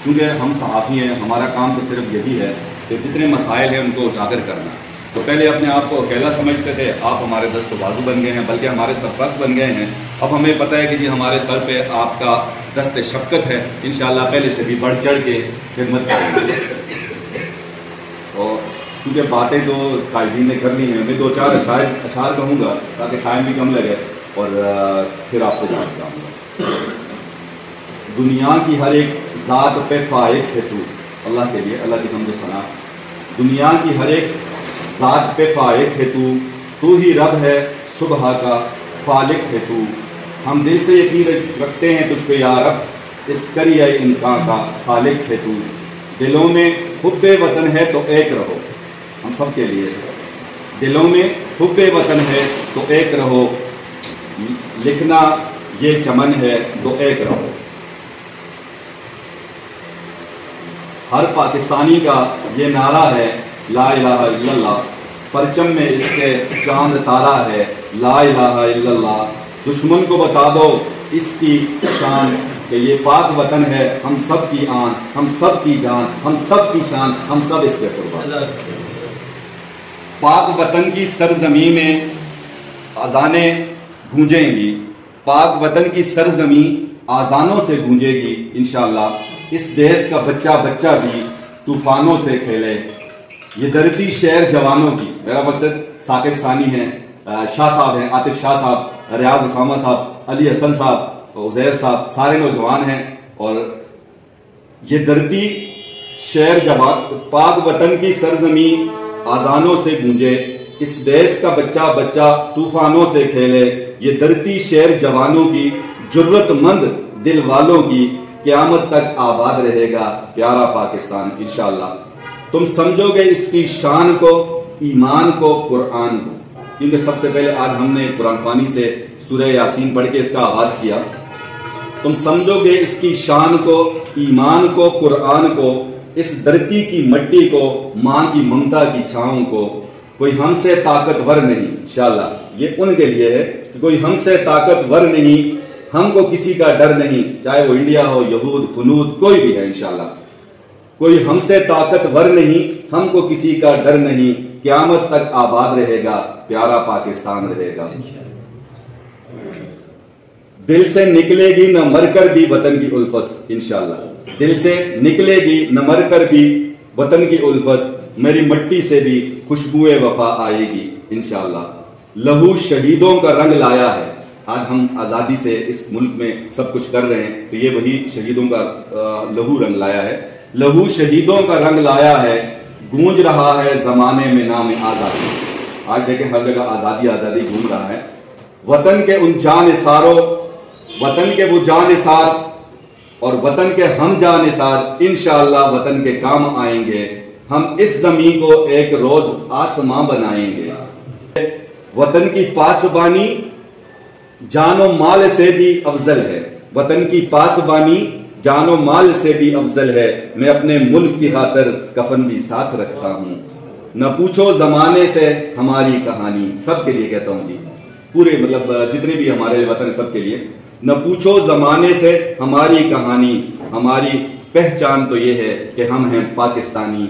چونکہ ہم صحافی ہیں، ہمارا کام تو صرف یہی ہے کہ جتنے مسائل ہیں ان کو اجاگر کرنا. تو پہلے اپنے آپ کو اکیلا سمجھتے تھے، آپ ہمارے دست و بازو بن گئے ہیں، بلکہ ہمارے سرپرست بن گئے ہیں. اب ہمیں پتہ ہے کہ جی ہمارے سر پہ آپ کا دست شفقت ہے، انشاءاللہ پہلے سے بھی بڑھ چڑھ کے خدمت کریں گے. اور چونکہ باتیں تو قائدین نے کرنی ہیں، میں 2-4 اشعار کہوں گا تاکہ ٹائم بھی کم لگے اور پھر آپ سے جاننا چاہوں گا. دنیا کی ہر ایک ذات پہ فائق ہے تو، اللہ کے لیے اللہ کی حمد و ثنا. دنیا کی ہر ایک ذات پہ فائق ہے تو ہی رب ہے صبح کا خالق ہے تو. ہم دل سے یقین رکھتے ہیں تجھ پہ یا رب، اس کریہ امکان کا خالق ہے تو. دلوں میں حب وطن ہے تو ایک رہو، ہم سب کے لیے دلوں میں حب وطن ہے تو ایک رہو، لکھنا یہ چمن ہے تو ایک رہو. ہر پاکستانی کا یہ نعرہ ہے لا الہ الا اللہ، پرچم میں اس کے چاند تارا ہے لا الہ الا اللہ. دشمن کو بتا دو اس کی شان کہ یہ پاک وطن ہے ہم سب کی آن، ہم سب کی جان، ہم سب کی شان، ہم سب اس کے قربان. پاک وطن کی سرزمین میں اذانیں گونجیں گی، پاک وطن کی سرزمین آذانوں سے گونجے گی انشاءاللہ. اس دیس کا بچہ بچہ بھی طوفانوں سے کھیلے، یہ دھرتی شہر جوانوں کی. میرا مقصد ثاقب ثانی ہیں، شاہ صاحب ہیں، عاطف شاہ صاحب، ریاض اسامہ صاحب، علی حسن صاحب، عزیر صاحب، سارے نوجوان ہیں. اور یہ دھرتی شہر جوان، پاک وطن کی سرزمین آذانوں سے گونجے، اس دیس کا بچہ بچہ طوفانوں سے کھیلے. یہ دھرتی شہر جوانوں کی، جرت مند دل والوں کی، قیامت تک آباد رہے گا پیارا پاکستان انشاءاللہ. تم سمجھو گے اس کی شان کو، ایمان کو، قرآن کو. کیونکہ سب سے پہلے آج ہم نے قرآن خوانی سے سورہ یاسین پڑھ کے اس کا آغاز کیا. تم سمجھو گے اس کی شان کو، ایمان کو، قرآن کو، اس دھرتی کی مٹی کو، ماں کی ممتا کی چھاؤں کو. کوئی ہم سے طاقتور نہیں انشاءاللہ، یہ ان کے لیے ہے کہ کوئی ہم سے طاقتور نہیں، ہم کو کسی کا ڈر نہیں، چاہے وہ انڈیا ہو، یہود، خنود، کوئی بھی ہے انشاءاللہ. کوئی ہم سے طاقتور نہیں، ہم کو کسی کا ڈر نہیں، قیامت تک آباد رہے گا پیارا پاکستان رہے گا. دل سے نکلے گی نہ مر کر بھی وطن کی الفت انشاءاللہ. دل سے نکلے گی نہ مر کر بھی وطن کی الفت، میری مٹی سے بھی خوشبوئے وفا آئے گی انشاءاللہ. لہو شہیدوں کا رنگ لایا ہے. آج ہم آزادی سے اس ملک میں سب کچھ کر رہے ہیں تو یہ وہی شہیدوں کا لہو رنگ لایا ہے. لہو شہیدوں کا رنگ لایا ہے، گونج رہا ہے زمانے میں نام آزادی. آج دیکھیں ہر جگہ آزادی آزادی گھوم رہا ہے. وطن کے ان جان نثاروں، وطن کے وہ جان نثار اور وطن کے ہم جان نثار انشاءاللہ وطن کے کام آئیں گے. ہم اس زمین کو ایک روز آسماں بنائیں گے. وطن کی پاسبانی جان و مال سے بھی افضل ہے، وطن کی پاسبانی جان و مال سے بھی افضل ہے. میں اپنے ملک کی خاطر کفن بھی ساتھ رکھتا ہوں. نہ پوچھو زمانے سے ہماری کہانی. سب کے لیے کہتا ہوں جی، پورے مطلب جتنے بھی ہمارے وطن سب کے لیے. نہ پوچھو زمانے سے ہماری کہانی، ہماری پہچان تو یہ ہے کہ ہم ہیں پاکستانی.